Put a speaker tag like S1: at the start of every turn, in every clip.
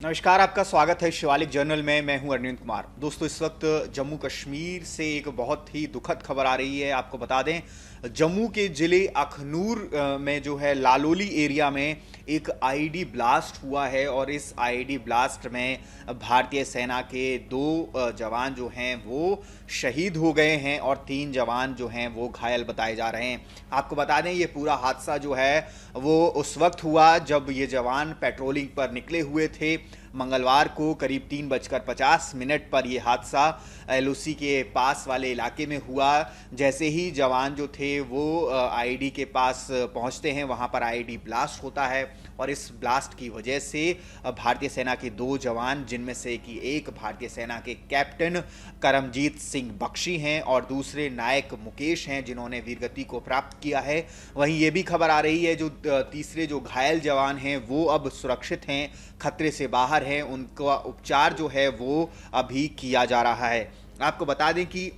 S1: नमस्कार, आपका स्वागत है शिवालिक जर्नल में। मैं हूं अरविंद कुमार। दोस्तों, इस वक्त जम्मू कश्मीर से एक बहुत ही दुखद खबर आ रही है। आपको बता दें, जम्मू के ज़िले अखनूर में जो है लालोली एरिया में एक आईईडी ब्लास्ट हुआ है और इस आईईडी ब्लास्ट में भारतीय सेना के दो जवान जो हैं वो शहीद हो गए हैं और 3 जवान जो हैं वो घायल बताए जा रहे हैं। आपको बता दें, ये पूरा हादसा जो है वो उस वक्त हुआ जब ये जवान पेट्रोलिंग पर निकले हुए थे। मंगलवार को करीब 3:50 पर यह हादसा एलओसी के पास वाले इलाके में हुआ। जैसे ही जवान जो थे वो आईईडी के पास पहुंचते हैं, वहां पर आईईडी ब्लास्ट होता है और इस ब्लास्ट की वजह से भारतीय सेना के 2 जवान, जिनमें से कि एक भारतीय सेना के कैप्टन करमजीत सिंह बख्शी हैं और दूसरे नायक मुकेश हैं, जिन्होंने वीरगति को प्राप्त किया है। वहीं ये भी खबर आ रही है जो तीसरे जो घायल जवान हैं वो अब सुरक्षित हैं, खतरे से बाहर हैं, उनका उपचार जो है वो अभी किया जा रहा है। आपको बता दें कि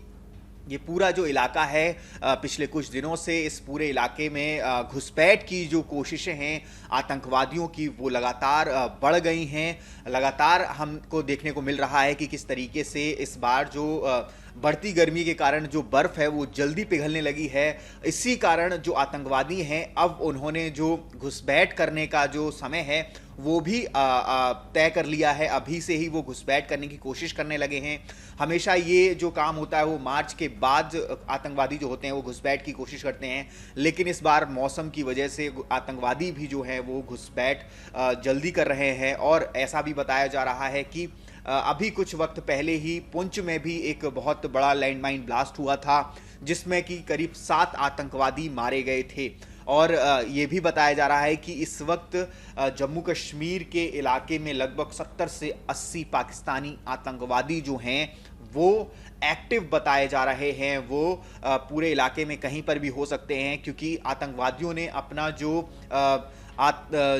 S1: ये पूरा जो इलाका है, पिछले कुछ दिनों से इस पूरे इलाके में घुसपैठ की जो कोशिशें हैं आतंकवादियों की, वो लगातार बढ़ गई हैं। लगातार हमको देखने को मिल रहा है कि किस तरीके से इस बार जो बढ़ती गर्मी के कारण जो बर्फ़ है वो जल्दी पिघलने लगी है। इसी कारण जो आतंकवादी हैं, अब उन्होंने जो घुसपैठ करने का जो समय है वो भी तय कर लिया है। अभी से ही वो घुसपैठ करने की कोशिश करने लगे हैं। हमेशा ये जो काम होता है वो मार्च के बाद आतंकवादी जो होते हैं वो घुसपैठ की कोशिश करते हैं, लेकिन इस बार मौसम की वजह से आतंकवादी भी जो है वो घुसपैठ जल्दी कर रहे हैं। और ऐसा भी बताया जा रहा है कि अभी कुछ वक्त पहले ही पुंछ में भी एक बहुत बड़ा लैंडमाइन ब्लास्ट हुआ था, जिसमें कि करीब 7 आतंकवादी मारे गए थे। और ये भी बताया जा रहा है कि इस वक्त जम्मू कश्मीर के इलाके में लगभग 70 से 80 पाकिस्तानी आतंकवादी जो हैं वो एक्टिव बताए जा रहे हैं। वो पूरे इलाके में कहीं पर भी हो सकते हैं, क्योंकि आतंकवादियों ने अपना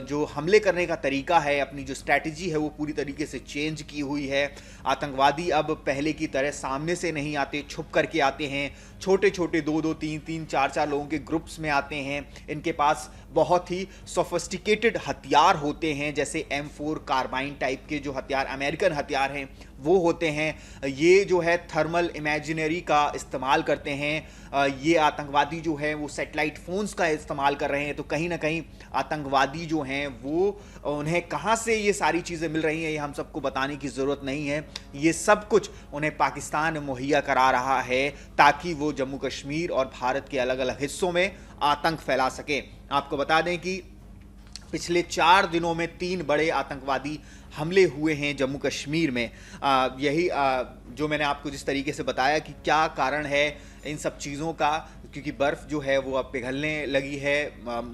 S1: जो हमले करने का तरीका है, अपनी जो स्ट्रैटेजी है वो पूरी तरीके से चेंज की हुई है। आतंकवादी अब पहले की तरह सामने से नहीं आते, छुप करके आते हैं। छोटे छोटे 2-2, 3-3, 4-4 लोगों के ग्रुप्स में आते हैं। इनके पास बहुत ही सोफिस्टिकेटेड हथियार होते हैं, जैसे M4 कार्बाइन टाइप के जो हथियार, अमेरिकन हथियार हैं, वो होते हैं। ये जो है थर्मल इमेजिनरी का इस्तेमाल करते हैं। ये आतंकवादी जो है वो सैटेलाइट फ़ोन्स का इस्तेमाल कर रहे हैं। तो कहीं ना कहीं आतंकवादी जो हैं वो, उन्हें कहाँ से ये सारी चीज़ें मिल रही हैं ये हम सबको बताने की ज़रूरत नहीं है। ये सब कुछ उन्हें पाकिस्तान मुहैया करा रहा है ताकि वो जम्मू कश्मीर और भारत के अलग अलग हिस्सों में आतंक फैला सके। आपको बता दें कि पिछले 4 दिनों में 3 बड़े आतंकवादी हमले हुए हैं जम्मू कश्मीर में। यही जो मैंने आपको जिस तरीके से बताया कि क्या कारण है इन सब चीज़ों का, क्योंकि बर्फ़ जो है वो अब पिघलने लगी है।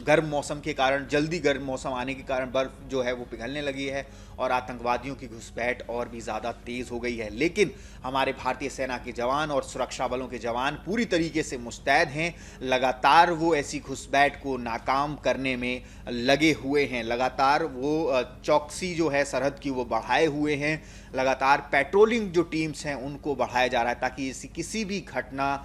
S1: गर्म मौसम के कारण, जल्दी गर्म मौसम आने के कारण बर्फ़ जो है वो पिघलने लगी है और आतंकवादियों की घुसपैठ और भी ज़्यादा तेज़ हो गई है। लेकिन हमारे भारतीय सेना के जवान और सुरक्षा बलों के जवान पूरी तरीके से मुस्तैद हैं। लगातार वो ऐसी घुसपैठ को नाकाम करने में लगे हुए हैं। लगातार वो चौकसी जो है सरहद की वो बढ़ाए हुए हैं। लगातार पेट्रोलिंग जो टीम्स हैं उनको बढ़ाया जा रहा है ताकि ऐसी किसी भी घटना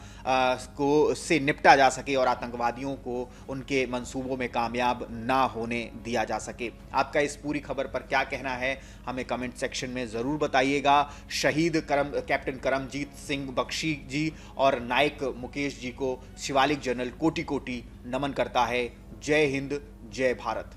S1: को से निपटा जा सके और आतंकवादियों को उनके मंसूबों में कामयाब ना होने दिया जा सके। आपका इस पूरी खबर पर क्या कहना है हमें कमेंट सेक्शन में ज़रूर बताइएगा। शहीद कैप्टन करमजीत सिंह बख्शी जी और नायक मुकेश जी को शिवालिक जर्नल कोटि कोटि नमन करता है। जय हिंद, जय भारत।